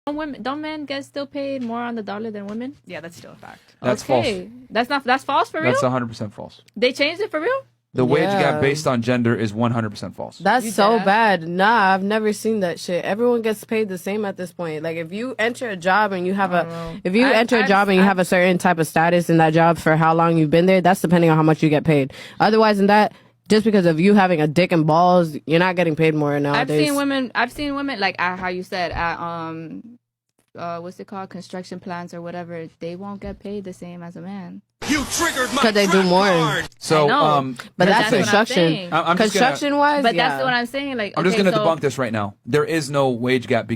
Don't men get still paid more on the dollar than women? Yeah, that's still a fact. That's false. That's false for real? That's 100% false. They changed it for real? The wage gap based on gender is 100% false. That's so bad. Nah, I've never seen that shit. Everyone gets paid the same at this point. Like if you enter a job and you have have a certain type of status in that job for how long you've been there, that's depending on how much you get paid. Otherwise than that, just because of you having a dick and balls, you're not getting paid more nowadays. I've seen women like how you said at what's it called, construction plants or whatever. They won't get paid the same as a man. You triggered my because they do more. So, but that's construction. Construction-wise, but that's what I'm saying. Like, I'm just going to debunk this right now. There is no wage gap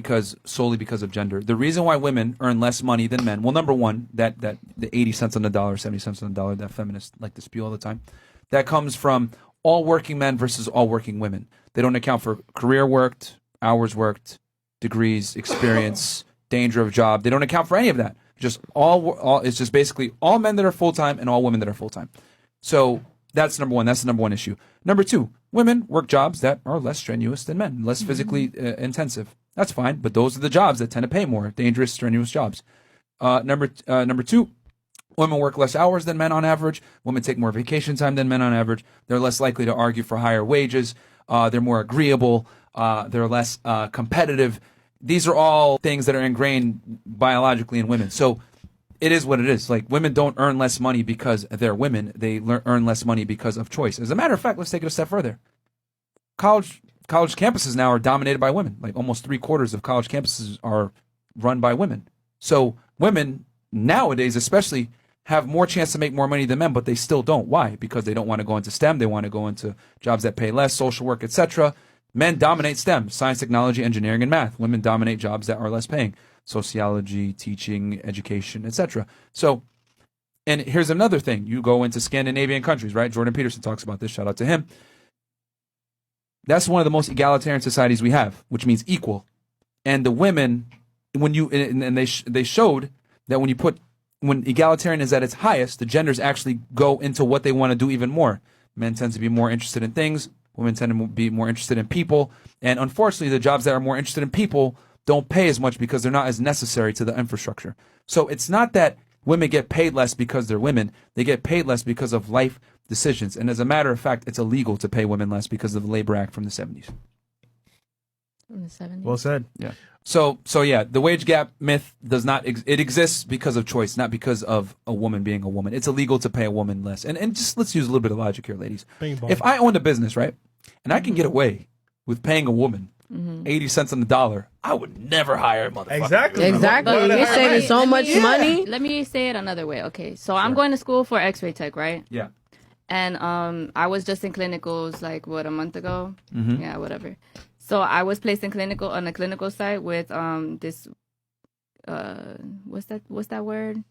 solely because of gender. The reason why women earn less money than men, well, number one, that the 80 cents on the dollar, 70 cents on the dollar that feminists like to spew all the time, that comes from all working men versus all working women. They don't account for career worked, hours worked, degrees, experience, danger of job. They don't account for any of that. Just all it's just basically all men that are full-time and all women that are full-time. So that's number one. That's the number one issue. Number two, women work jobs that are less strenuous than men, less physically intensive. That's fine, but those are the jobs that tend to pay more, dangerous, strenuous jobs. Number two, women work less hours than men on average. Women take more vacation time than men on average. They're less likely to argue for higher wages. They're more agreeable. They're less competitive. These are all things that are ingrained biologically in women. So it is what it is. Like, women don't earn less money because they're women. They earn less money because of choice. As a matter of fact, let's take it a step further. College campuses now are dominated by women. Like, almost 3/4 of college campuses are run by women. So women nowadays especially have more chance to make more money than men, but they still don't. Why? Because they don't want to go into STEM. They want to go into jobs that pay less, social work, etc. Men dominate STEM, science, technology, engineering, and math. Women dominate jobs that are less paying, sociology, teaching, education, etc. So, and here's another thing. You go into Scandinavian countries, right? Jordan Peterson talks about this. Shout out to him. That's one of the most egalitarian societies we have, which means equal. And the women, they showed that when egalitarian is at its highest, the genders actually go into what they want to do even more. Men tend to be more interested in things. Women tend to be more interested in people. And unfortunately, the jobs that are more interested in people don't pay as much because they're not as necessary to the infrastructure. So it's not that women get paid less because they're women. They get paid less because of life decisions. And as a matter of fact, it's illegal to pay women less because of the Labor Act from the 70s. From the 70s? Well said. Yeah. So yeah, the wage gap myth does not it exists because of choice, not because of a woman being a woman. It's illegal to pay a woman less. And just let's use a little bit of logic here, ladies. If I owned a business, right, and I can get away with paying a woman 80 cents on the dollar, I would never hire a motherfucker. Exactly. You're saving so much money. Let me say it another way. Okay, so I'm going to school for X-ray tech, right? Yeah. And I was just in clinicals like a month ago. Mhm. Yeah, whatever. So I was placed on a clinical site with this what's that word?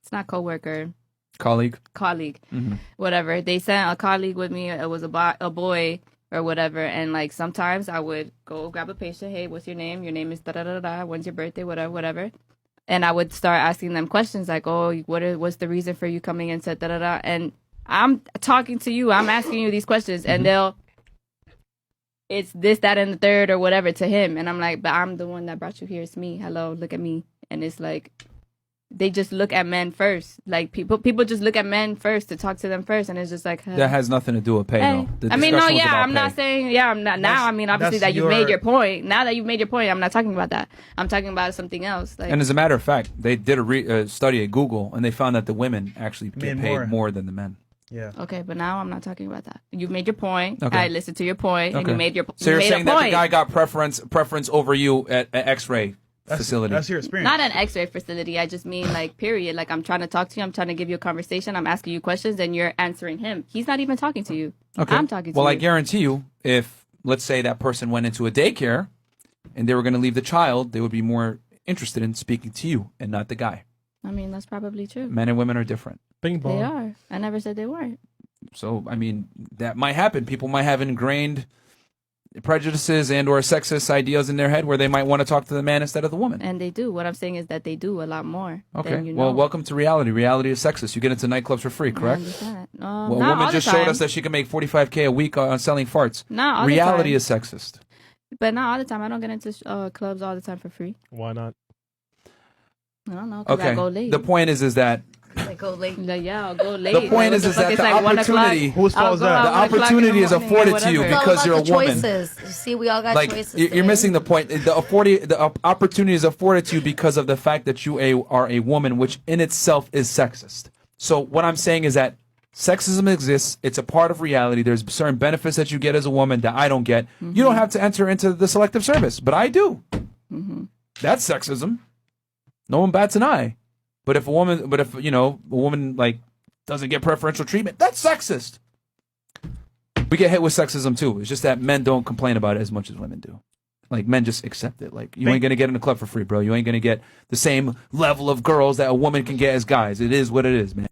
It's not coworker. Colleague. Mhm. Whatever. They sent a colleague with me. It was a boy or whatever. And like sometimes I would go grab a patient. Hey, what's your name? Your name is da da da da. When's your birthday? Whatever. And I would start asking them questions like, oh, what's the reason for you coming in? Da da da. And I'm talking to you. I'm asking you these questions, and it's this, that, and the third or whatever to him. And I'm like, but I'm the one that brought you here. It's me. Hello, look at me. And it's like, they just look at men first. Like people just look at men first to talk to them first. And it's just like, that has nothing to do with pay, hey. though. I mean, no, yeah, I'm not saying, yeah, I'm not now. I mean, obviously that you've made your point. Now that you've made your point, I'm not talking about that. I'm talking about something else. Like, and as a matter of fact, they did a study at Google, and they found that the women actually get paid more than the men. Yeah. Okay, but now I'm not talking about that. You've made your point. Okay. I listened to your point, and you made your point. So you're saying that the guy got preference over you at X-ray facility? That's your experience. Not an X-ray facility. I just mean like period. Like I'm trying to talk to you. I'm trying to give you a conversation. I'm asking you questions, and you're answering him. He's not even talking to you. Okay. I'm talking to you. Well, I guarantee you, if let's say that person went into a daycare and they were going to leave the child, they would be more interested in speaking to you and not the guy. I mean, that's probably true. Men and women are different. Bing bong. They are. I never said they weren't. So, I mean, that might happen. People might have ingrained prejudices and or sexist ideas in their head where they might want to talk to the man instead of the woman. And they do. What I'm saying is that they do a lot more. Okay. Than you know. Well, welcome to reality. Reality is sexist. You get into nightclubs for free, correct? I understand. Well, a not woman all just the time. showed us that she can make $45K a week on selling farts. Not all the Reality time. is sexist. But not all the time. I don't get into clubs all the time for free. Why not? I don't know. 'Cause I go late. The point is that Like go late. Like, yeah, I'll go late. the point Like, is what the fuck? that It's the like 1 o'clock. opportunity, Whose fault is I'll go that? out the 1 o'clock in the opportunity is morning or afforded to you whatever. because It's all you're a about the woman. choices. See, we all got Like choices. you're today. missing the point. The opportunity is afforded to you because of the fact that you are a woman, which in itself is sexist. So what I'm saying is that sexism exists. It's a part of reality. There's certain benefits that you get as a woman that I don't get. You don't have to enter into the selective service, but I do. That's sexism. No one bats an eye. But if a woman like doesn't get preferential treatment, that's sexist. We get hit with sexism too. It's just that men don't complain about it as much as women do. Like men just accept it. Like you ain't gonna get in the club for free, bro. You ain't gonna get the same level of girls that a woman can get as guys. It is what it is, man.